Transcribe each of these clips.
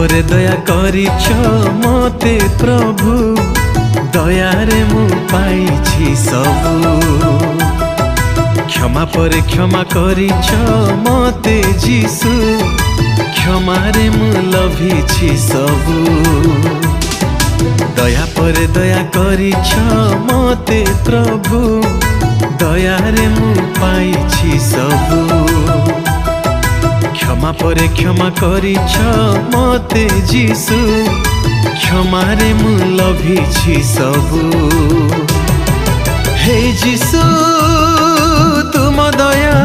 पर दया करिछ मते प्रभु, दयारे मु पाइछि सबु। क्षमा पर क्षमा करिछ मते जीसु, क्षमारे मु लभिछि सबु। दया पर दया करिछ मते प्रभु, दयारे मु पाइछि सबु। क्षमा पर क्षमा करिछ मते जीसु, क्षमारे मु लभिछि सबु। हे जीसु तुम दया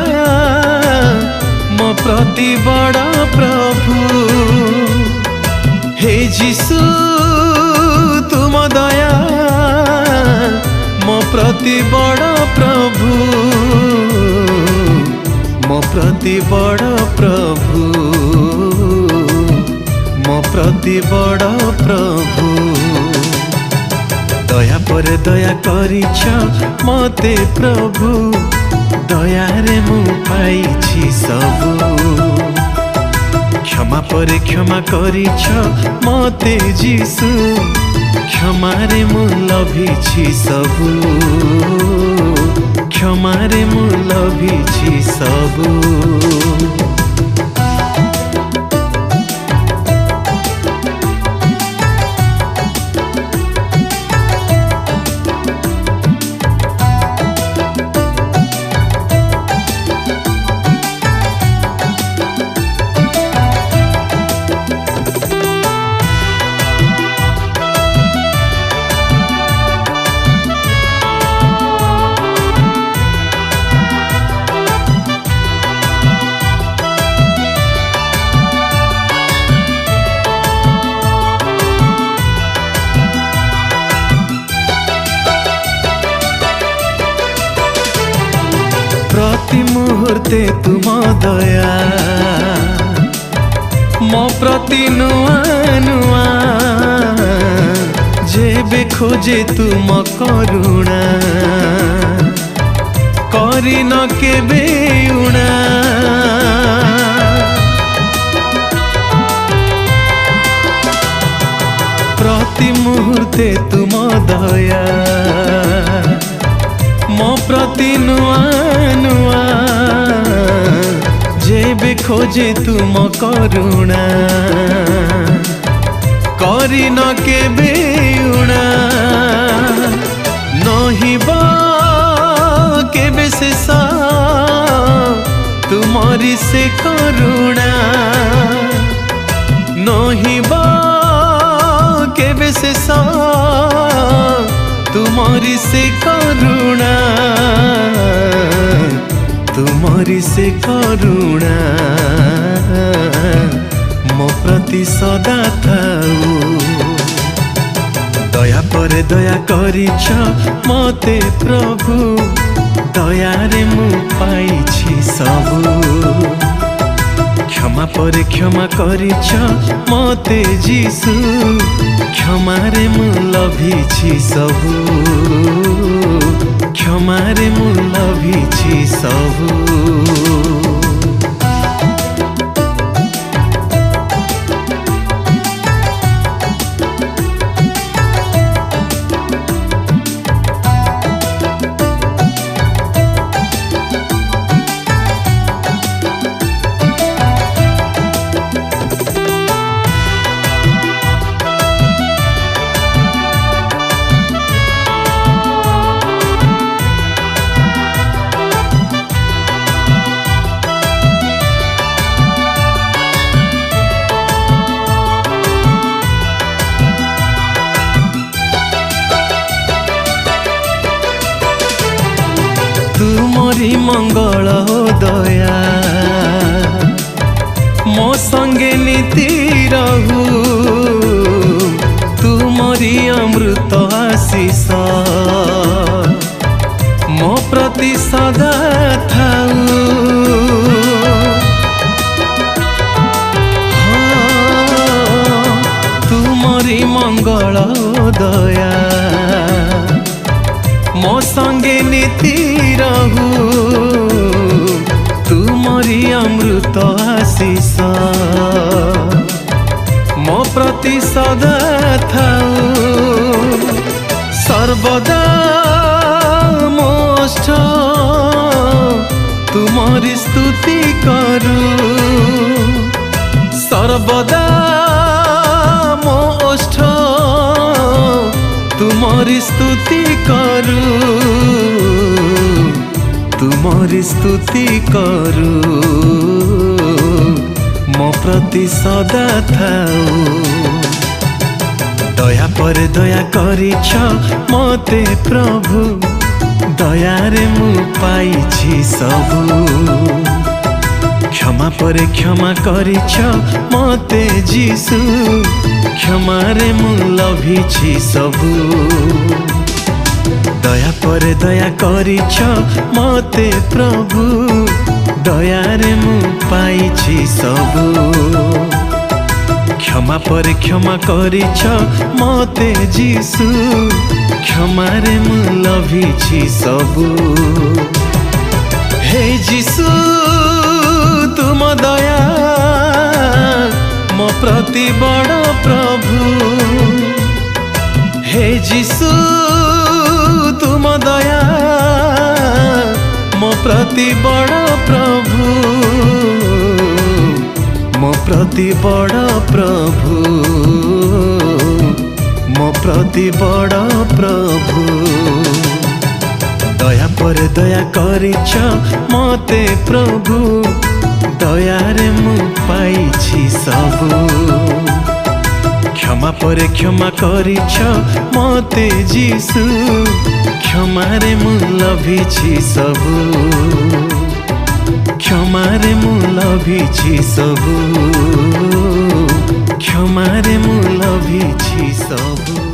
मो प्रति बड़ प्रभु। हे जीसु तुम दया मो प्रति बड़ प्रभु, मो प्रति बड़ प्रभु, मो प्रति बड़ प्रभु। दया पर दया करिछ मते प्रभु, दयारे मु पाइछि सबु। क्षमा पर क्षमा करिछ मते जीसु, क्षमारे मु लभिछि सबु। क्षमारे मु लभिछि सबु। प्रति मुहूर्ते तुम दया मो प्रति नुआ नुआ, जेबे खोजे तुम करुणा करी न केबे उणा। प्रति मुहूर्ते तुम दया मो प्रति नुआ नुआ, जेबे खोजे तुम करुणा करी न केबे उणा। नहिबा केबे शेष तुमरी से करुणा, नहिबा केबे शेष तुमरी से करुणा, तुमरी से करुणा मो प्रति सदा थाऊ। दया पर दया करिछ मते प्रभु, दयारे मु पाइछि सबु। क्षमा पर क्षमा करिछ मते जीसु, क्षमारे मु लभिछि सबु। क्षमारे मु लभिछि सबु। तुमरी मंगल दया मो संगे नीति रहू, तुमरी अमृत आशीष मो प्रति सदा थाऊ। तुमरी मंगल दया मो संगे नीति रहू, तुमरी अमृत आशीष ମୋ ପ୍ରତି ସଦା ଥାଉ ସର୍ବଦା ମୋ ଓଷ୍ଠ ତୁମରି ସ୍ତୁତି କରୁ ସର୍ବଦା ମୋ ଓଷ୍ଠ ତୁମରି ସ୍ତୁତି କରୁ ତୁମରି ସ୍ତୁତି କରୁ ମୋ ପ୍ରତି ସଦା ଥାଉ ଦୟା ପରେ ଦୟା କରିଛ ମତେ ପ୍ରଭୁ ଦୟାରେ ମୁଁ ପାଇଛି ସବୁ क्षमा परे क्षमा करिछ मते जीसु क्षमारे मु लभिछि सबु दया परे दया करिछ मते प्रभु दयारे मु पाइछि सबु क्षमा परे क्षमा करिछ मते जीसु क्षमारे मु लभिछि सबु हे जीसु तुम दया मो प्रति बड़ प्रभु हे जीसु तुम दया मो प्रति बड़ प्रभु मो प्रति बड़ प्रभु मो प्रति बड़ प्रभु दया पर दया करिछ मते प्रभु दयारे मु पाइछि सबु क्षमा परे क्षमा करिछ मते जीसु क्षमारे मु लभिछि सबु क्षमारे मु लभिछि सबु क्षमारे मु लभिछि सबु।